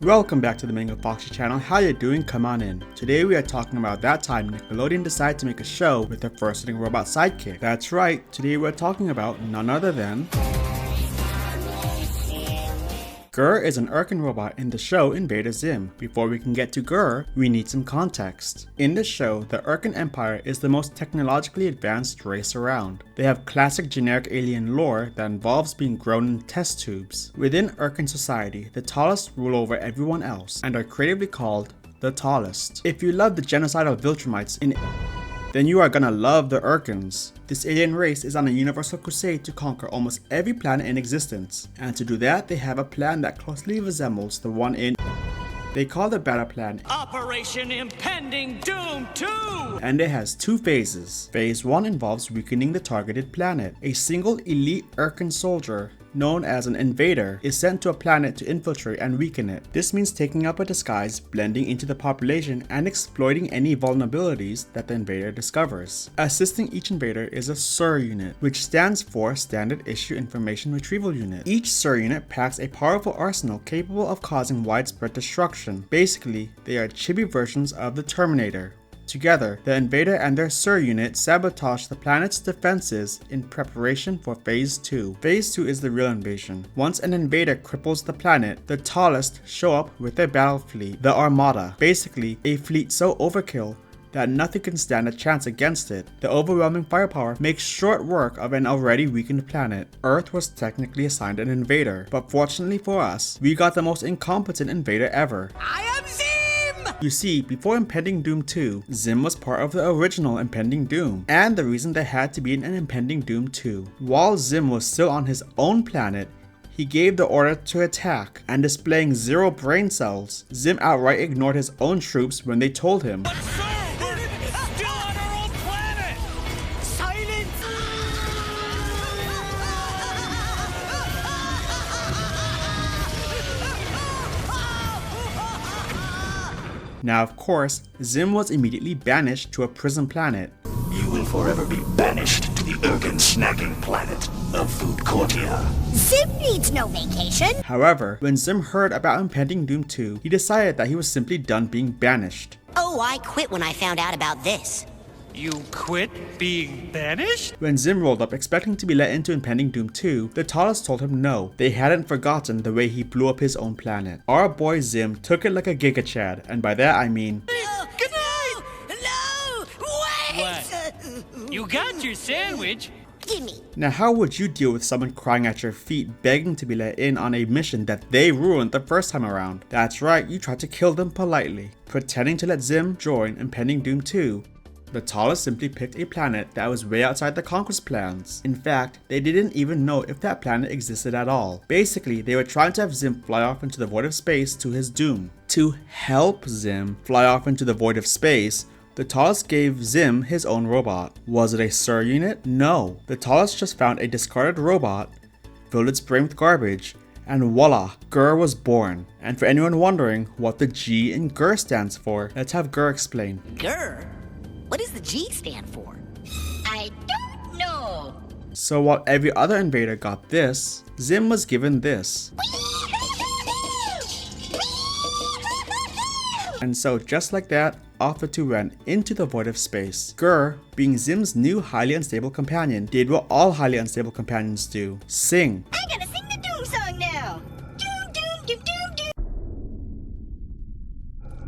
Welcome back to the Mango Foxy channel. How you doing? Come on in. Today we are talking about that time Nickelodeon decided to make a show with their first sitting robot sidekick. That's right, today we're talking about none other than GIR is an Irken robot in the show Invader Zim. Before we can get to GIR, we need some context. In the show, the Irken Empire is the most technologically advanced race around. They have classic generic alien lore that involves being grown in test tubes. Within Irken society, the tallest rule over everyone else and are creatively called the tallest. If you love the genocide of Viltrumites then you are gonna love the Irkens. This alien race is on a universal crusade to conquer almost every planet in existence, and to do that they have a plan that closely resembles the one in they call the battle plan Operation Impending Doom 2! And it has two phases. Phase 1 involves weakening the targeted planet. A single elite Irken soldier, known as an Invader, is sent to a planet to infiltrate and weaken it. This means taking up a disguise, blending into the population, and exploiting any vulnerabilities that the Invader discovers. Assisting each Invader is a SIR unit, which stands for Standard Issue Information Retrieval Unit. Each SIR unit packs a powerful arsenal capable of causing widespread destruction. Basically, they are chibi versions of the Terminator. Together, the Invader and their SIR unit sabotage the planet's defenses in preparation for Phase 2. Phase 2 is the real invasion. Once an Invader cripples the planet, the tallest show up with their battle fleet, the Armada. Basically, a fleet so overkill that nothing can stand a chance against it. The overwhelming firepower makes short work of an already weakened planet. Earth was technically assigned an Invader, but fortunately for us, we got the most incompetent Invader ever. I am Zim! You see, before Impending Doom 2, Zim was part of the original Impending Doom, and the reason there had to be an Impending Doom 2. While Zim was still on his own planet, he gave the order to attack, and displaying zero brain cells, Zim outright ignored his own troops when they told him, But sir, we're still on our own planet! Silence! Now of course, Zim was immediately banished to a prison planet. You will forever be banished to the Irken snacking planet of Foodcortia. Zim needs no vacation. However, when Zim heard about Impending Doom 2, he decided that he was simply done being banished. Oh, I quit when I found out about this. You quit being banished? When Zim rolled up expecting to be let into Impending Doom 2, the tallest told him no, they hadn't forgotten the way he blew up his own planet. Our boy Zim took it like a Giga Chad, and by that I mean, Good night! No! Wait! What? You got your sandwich! Gimme. now how would you deal with someone crying at your feet begging to be let in on a mission that they ruined the first time around? That's right, you tried to kill them politely. Pretending to let Zim join Impending Doom 2, the tallest simply picked a planet that was way outside the Conquest plans. In fact, they didn't even know if that planet existed at all. Basically, they were trying to have Zim fly off into the void of space to his doom. To help Zim fly off into the void of space, the tallest gave Zim his own robot. Was it a SIR unit? No. The tallest just found a discarded robot, filled its brain with garbage, and voila, GIR was born. And for anyone wondering what the G in GIR stands for, let's have GIR explain. GIR? What does the G stand for? I don't know. So while every other Invader got this, Zim was given this. And so just like that, off the two ran into the void of space. GIR, being Zim's new highly unstable companion, did what all highly unstable companions do: sing. I'm gonna sing the Doom song now. Doom, doom, doom, doom, doom.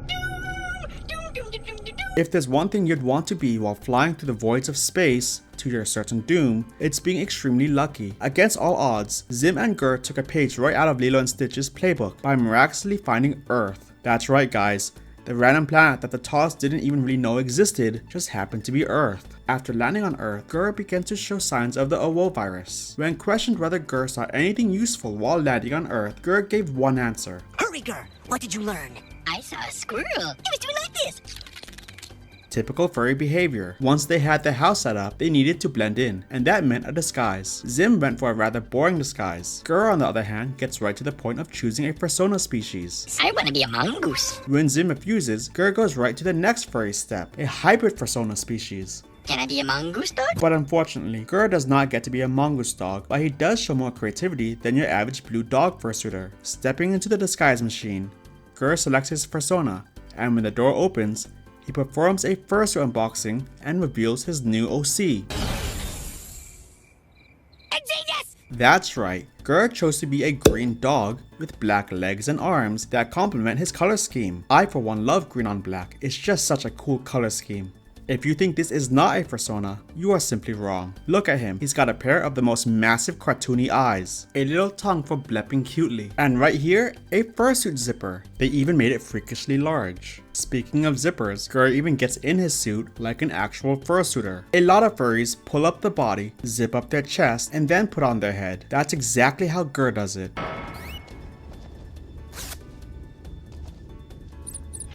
Doom, doom, doom, doom, doom, doom. If there's one thing you'd want to be while flying through the voids of space to your certain doom, it's being extremely lucky. Against all odds, Zim and GIR took a page right out of Lilo and Stitch's playbook by miraculously finding Earth. That's right guys, the random planet that the tallest didn't even really know existed just happened to be Earth. After landing on Earth, GIR began to show signs of the OO virus. When questioned whether GIR saw anything useful while landing on Earth, GIR gave one answer. Hurry, GIR. What did you learn? I saw a squirrel. It was doing like this. Typical furry behavior. Once they had their house set up, they needed to blend in, and that meant a disguise. Zim went for a rather boring disguise. GIR, on the other hand, gets right to the point of choosing a persona species. I want to be a mongoose. When Zim refuses, GIR goes right to the next furry step, a hybrid persona species. Can I be a mongoose dog? But unfortunately, GIR does not get to be a mongoose dog, but he does show more creativity than your average blue dog fursuiter. Stepping into the disguise machine, GIR selects his persona, and when the door opens, he performs a fursuit unboxing and reveals his new OC. Genius! That's right, GIR chose to be a green dog with black legs and arms that complement his color scheme. I for one love green on black, it's just such a cool color scheme. If you think this is not a persona, you are simply wrong. Look at him, he's got a pair of the most massive cartoony eyes, a little tongue for blepping cutely, and right here, a fursuit zipper. They even made it freakishly large. Speaking of zippers, GIR even gets in his suit like an actual fursuiter. A lot of furries pull up the body, zip up their chest, and then put on their head. That's exactly how GIR does it.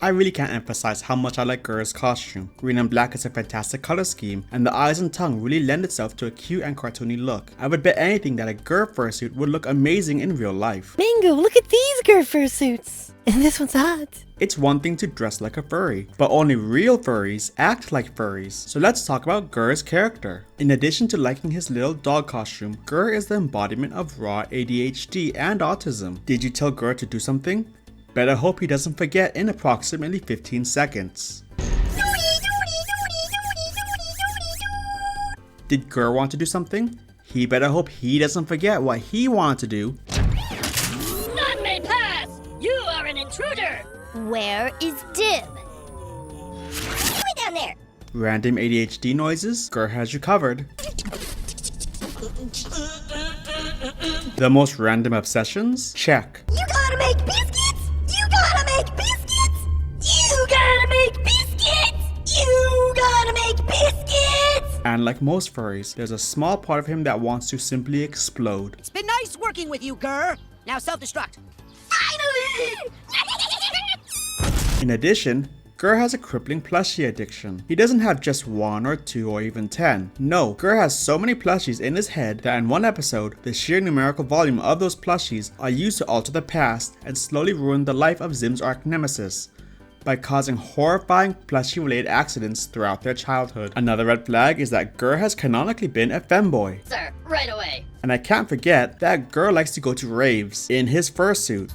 I really can't emphasize how much I like GIR's costume. Green and black is a fantastic color scheme, and the eyes and tongue really lend itself to a cute and cartoony look. I would bet anything that a GIR fursuit would look amazing in real life. Mango, look at these GIR fursuits! And this one's hot. It's one thing to dress like a furry, but only real furries act like furries. So let's talk about GIR's character. In addition to liking his little dog costume, GIR is the embodiment of raw ADHD and autism. Did you tell GIR to do something? Better hope he doesn't forget in approximately 15 seconds. Did GIR want to do something? He better hope he doesn't forget what he wanted to do. None may pass! You are an intruder! Where is Dim? Way down there. Random ADHD noises? GIR has you covered. The most random obsessions? Check. You gotta make biscuits! You gotta make biscuits! You gotta make biscuits! You gotta make biscuits! And like most furries, there's a small part of him that wants to simply explode. It's been nice working with you, GIR. Now self-destruct. Finally! In addition, GIR has a crippling plushie addiction. He doesn't have just 1 or 2 or even 10. No, GIR has so many plushies in his head that in one episode, the sheer numerical volume of those plushies are used to alter the past and slowly ruin the life of Zim's arch nemesis by causing horrifying plushie-related accidents throughout their childhood. Another red flag is that GIR has canonically been a femboy. Sir, right away. And I can't forget that GIR likes to go to raves in his fursuit.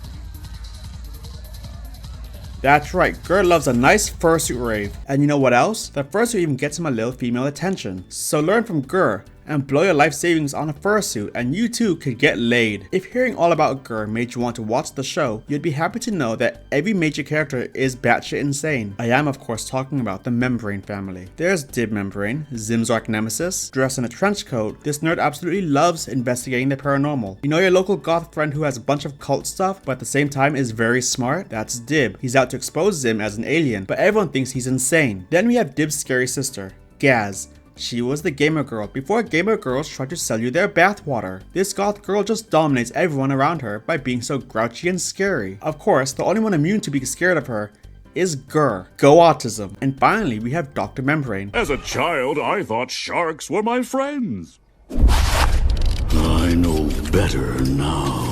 That's right, GIR loves a nice fursuit rave. And you know what else? The fursuit even gets him a little female attention. So learn from GIR and blow your life savings on a fursuit and you too could get laid. If hearing all about GIR made you want to watch the show, you'd be happy to know that every major character is batshit insane. I am of course talking about the Membrane family. There's Dib Membrane, Zim's arch nemesis. Dressed in a trench coat, this nerd absolutely loves investigating the paranormal. You know your local goth friend who has a bunch of cult stuff but at the same time is very smart? That's Dib. He's out to expose Zim as an alien, but everyone thinks he's insane. Then we have Dib's scary sister, Gaz. She was the gamer girl before gamer girls tried to sell you their bathwater. This goth girl just dominates everyone around her by being so grouchy and scary. Of course, the only one immune to being scared of her is GIR. Go autism. And finally, we have Dr. Membrane. As a child, I thought sharks were my friends. I know better now.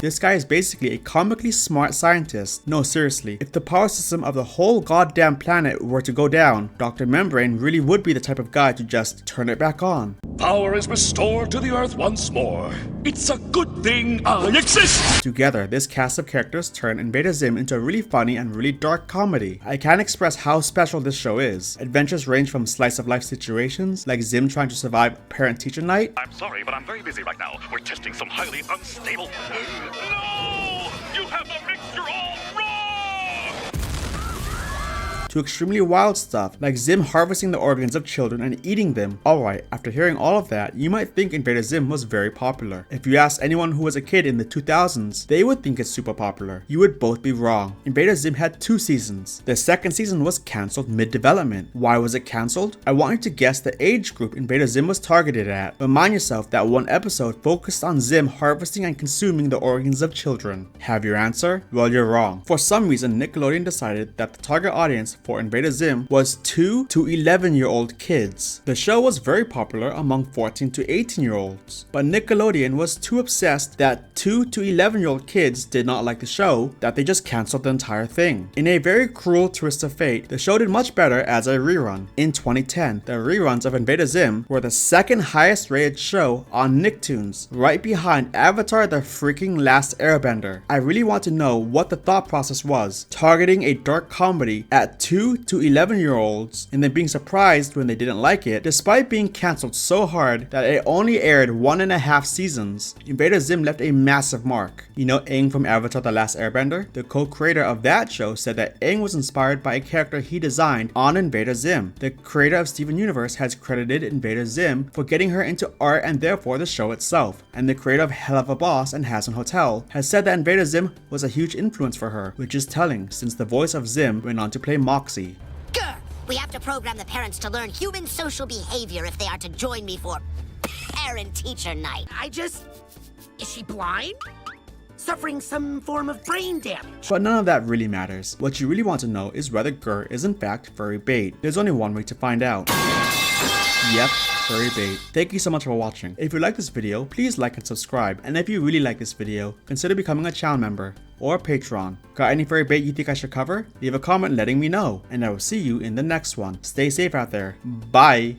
This guy is basically a comically smart scientist. No, seriously, if the power system of the whole goddamn planet were to go down, Dr. Membrane really would be the type of guy to just turn it back on. Power is restored to the Earth once more. It's a good thing I exist! Together, this cast of characters turn Invader Zim into a really funny and really dark comedy. I can't express how special this show is. Adventures range from slice of life situations, like Zim trying to survive parent-teacher night. I'm sorry, but I'm very busy right now. We're testing some highly unstable... No! You have the mixture all wrong! To extremely wild stuff, like Zim harvesting the organs of children and eating them. Alright, after hearing all of that, you might think Invader Zim was very popular. If you ask anyone who was a kid in the 2000s, they would think it's super popular. You would both be wrong. Invader Zim had 2 seasons. The second season was cancelled mid-development. Why was it cancelled? I want you to guess the age group Invader Zim was targeted at. Remind yourself that one episode focused on Zim harvesting and consuming the organs of children. Have your answer? Well, you're wrong. For some reason, Nickelodeon decided that the target audience for Invader Zim was 2 to 11-year-old kids. The show was very popular among 14 to 18-year-olds, but Nickelodeon was too obsessed that 2 to 11-year-old kids did not like the show that they just cancelled the entire thing. In a very cruel twist of fate, the show did much better as a rerun. In 2010, the reruns of Invader Zim were the second highest rated show on Nicktoons, right behind Avatar the freaking Last Airbender. I really want to know what the thought process was, targeting a dark comedy at 2 to 11-year-olds and then being surprised when they didn't like it, despite being cancelled so hard that it only aired 1.5 seasons. Invader Zim left a massive mark. You know Aang from Avatar the Last Airbender? The co-creator of that show said that Aang was inspired by a character he designed on Invader Zim. The creator of Steven Universe has credited Invader Zim for getting her into art and therefore the show itself. And the creator of Hell of a Boss and Hazbin Hotel has said that Invader Zim was a huge influence for her, which is telling since the voice of Zim went on to play Moxie. Grr! We have to program the parents to learn human social behavior if they are to join me for parent-teacher night. Is she blind? Suffering some form of brain damage? But none of that really matters. What you really want to know is whether GIR is in fact furry bait. There's only one way to find out. Yep, furry bait. Thank you so much for watching. If you like this video, please like and subscribe. And if you really like this video, consider becoming a channel member or a Patreon. Got any furry bait you think I should cover? Leave a comment letting me know. And I will see you in the next one. Stay safe out there. Bye.